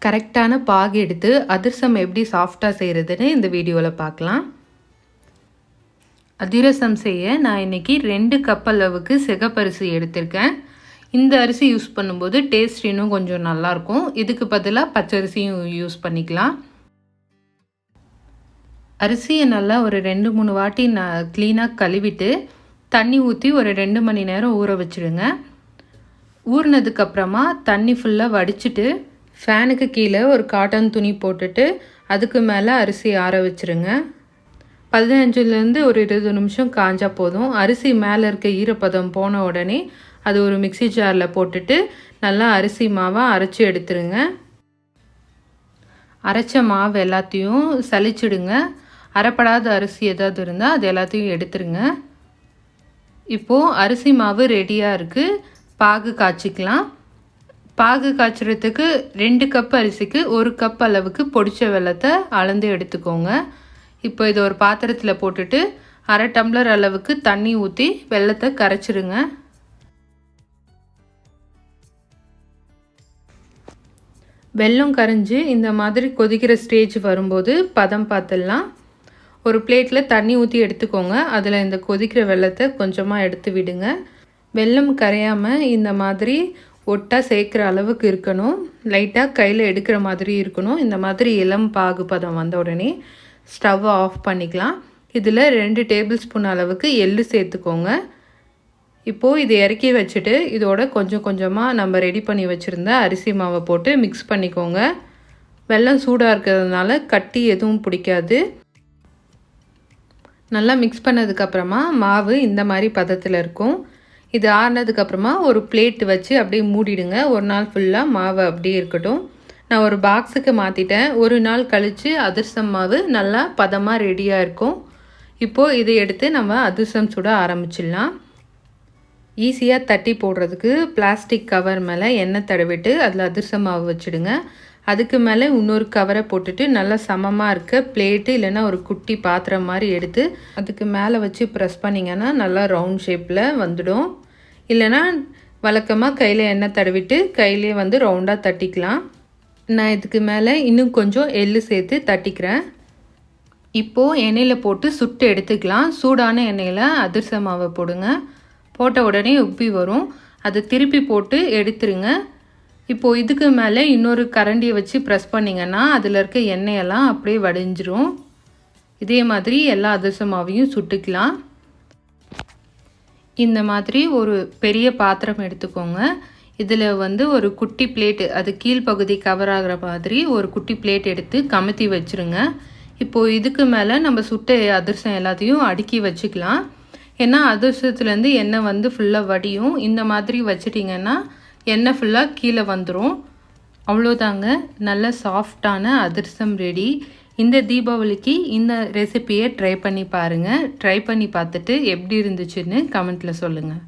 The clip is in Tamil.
கரெக்டான பாகு எடுத்து அதிரசம் எப்படி சாஃப்டாக செய்கிறதுன்னு இந்த வீடியோவில் பார்க்கலாம். அதிரசம் செய்ய நான் இன்றைக்கி 2 கப் அளவுக்கு சிகப்பரிசி எடுத்திருக்கேன். இந்த அரிசி யூஸ் பண்ணும்போது டேஸ்ட் இன்னும் கொஞ்சம் நல்லாயிருக்கும். இதுக்கு பதிலாக பச்சரிசியும் யூஸ் பண்ணிக்கலாம். அரிசியை நல்லா ஒரு 2-3 வாட்டி நான் க்ளீனாக கழுவிட்டு தண்ணி ஊற்றி ஒரு 2 மணி நேரம் ஊற வச்சுடுங்க. ஊறினதுக்கப்புறமா தண்ணி ஃபுல்லாக வடிச்சிட்டு ஃபேனுக்கு கீழே ஒரு காட்டன் துணி போட்டுட்டு அதுக்கு மேலே அரிசி ஆற வச்சுருங்க. 15லேருந்து ஒரு 20 நிமிஷம் காஞ்சா போதும். அரிசி மேலே இருக்க ஈரப்பதம் போன உடனே அது ஒரு மிக்சி ஜாரில் போட்டுட்டு நல்லா அரிசி மாவாக அரைச்சி எடுத்துருங்க. அரைச்ச மாவு எல்லாத்தையும் சலிச்சிடுங்க. அரைப்படாத அரிசி ஏதாவது இருந்தால் அது எல்லாத்தையும் எடுத்துருங்க. இப்போது அரிசி மாவு ரெடியாக இருக்குது. பாகு காய்ச்சிக்கலாம். பாகு காய்ச்சறதுக்கு 2 கப் அரிசிக்கு 1 கப் அளவுக்கு பொடிச்ச வெல்லத்தை அளந்து எடுத்துக்கோங்க. இப்போ இதை ஒரு பாத்திரத்தில் போட்டுட்டு 1/2 டம்ளர் அளவுக்கு தண்ணி ஊற்றி வெல்லத்தை கரைச்சிடுங்க. வெல்லம் கரைஞ்சி இந்த மாதிரி கொதிக்கிற ஸ்டேஜ் வரும்போது பதம் பார்த்துடலாம். ஒரு பிளேட்டில் தண்ணி ஊற்றி எடுத்துக்கோங்க. அதில் இந்த கொதிக்கிற வெல்லத்தை கொஞ்சமாக எடுத்து விடுங்க. வெல்லம் கரையாமல் இந்த மாதிரி ஒட்டாக சேர்க்குற அளவுக்கு இருக்கணும். லைட்டாக கையில் எடுக்கிற மாதிரி இருக்கணும். இந்த மாதிரி இளம் பாகு பதம் வந்த உடனே ஸ்டவ்வை ஆஃப் பண்ணிக்கலாம். இதில் 2 டேபிள் ஸ்பூன் அளவுக்கு எள்ளு சேர்த்துக்கோங்க. இப்போது இதை இறக்கி வச்சுட்டு இதோட கொஞ்சம் கொஞ்சமாக நம்ம ரெடி பண்ணி வச்சுருந்த அரிசி மாவை போட்டு மிக்ஸ் பண்ணிக்கோங்க. வெல்லம் சூடாக இருக்கிறதுனால கட்டி எதுவும் பிடிக்காது. நல்லா மிக்ஸ் பண்ணதுக்கப்புறமா மாவு இந்த மாதிரி பதத்தில் இருக்கும். இது ஆறினதுக்கப்புறமா ஒரு பிளேட் வச்சு அப்படியே மூடிடுங்க. ஒரு நாள் ஃபுல்லாக மாவு அப்படியே இருக்கட்டும். நான் ஒரு பாக்ஸுக்கு மாற்றிட்டேன். ஒரு நாள் கழித்து அதிரசம் மாவு நல்லா பதமாக ரெடியாக இருக்கும். இப்போது இதை எடுத்து நம்ம அதிரசம் சுட ஆரம்பிச்சிடலாம். ஈஸியாக தட்டி போடுறதுக்கு பிளாஸ்டிக் கவர் மேலே எண்ணெய் தடவிட்டு அதில் அதிரசம் மாவு வச்சுடுங்க. அதுக்கு மேலே இன்னொரு கவரை போட்டுட்டு நல்லா சமமாக இருக்க பிளேட்டு இல்லைன்னா ஒரு குட்டி பாத்திரம் மாதிரி எடுத்து அதுக்கு மேலே வச்சு ப்ரெஸ் பண்ணிங்கன்னா நல்லா ரவுண்ட் ஷேப்பில் வந்துடும். இல்லைனா வழக்கமாக கையில் எண்ணெய் தடவிட்டு கையிலே வந்து ரவுண்டாக தட்டிக்கலாம். நான் இதுக்கு மேலே இன்னும் கொஞ்சம் எள்ளு சேர்த்து தட்டிக்கிறேன். இப்போது எண்ணெயில் போட்டு சுட்டு எடுத்துக்கலாம். சூடான எண்ணெயில் அதிரச மாவை போடுங்க. போட்ட உடனே உப்பி வரும். அதை திருப்பி போட்டு எடுத்துருங்க. இப்போது இதுக்கு மேலே இன்னொரு கரண்டியை வச்சு ப்ரெஸ் பண்ணிங்கன்னா அதில் இருக்க எண்ணெயெல்லாம் அப்படியே வடிஞ்சிரும். இதே மாதிரி எல்லா அதிரச மாவையும் சுட்டுக்கலாம். இந்த மாதிரி ஒரு பெரிய பாத்திரம் எடுத்துக்கோங்க. இதில் வந்து ஒரு குட்டி பிளேட்டு, அது கீழ்ப்பகுதி கவர் ஆகிற மாதிரி ஒரு குட்டி பிளேட் எடுத்து கமுத்தி வச்சுருங்க. இப்போது இதுக்கு மேலே நம்ம சுட்ட அதிரசம் எல்லாத்தையும் அடுக்கி வச்சுக்கலாம். ஏன்னா அதிரசத்துலேருந்து எண்ணெய் வந்து ஃபுல்லாக வடியும். இந்த மாதிரி வச்சிட்டிங்கன்னா எண்ணெய் ஃபுல்லாக கீழே வந்துடும். அவ்வளோதாங்க, நல்ல சாஃப்டான அதிரசம் ரெடி. இந்த தீபாவளிக்கு இந்த ரெசிபியை ட்ரை பண்ணி பாருங்கள். ட்ரை பண்ணி பார்த்துட்டு எப்படி இருந்துச்சுன்னு கமெண்ட்டில் சொல்லுங்கள்.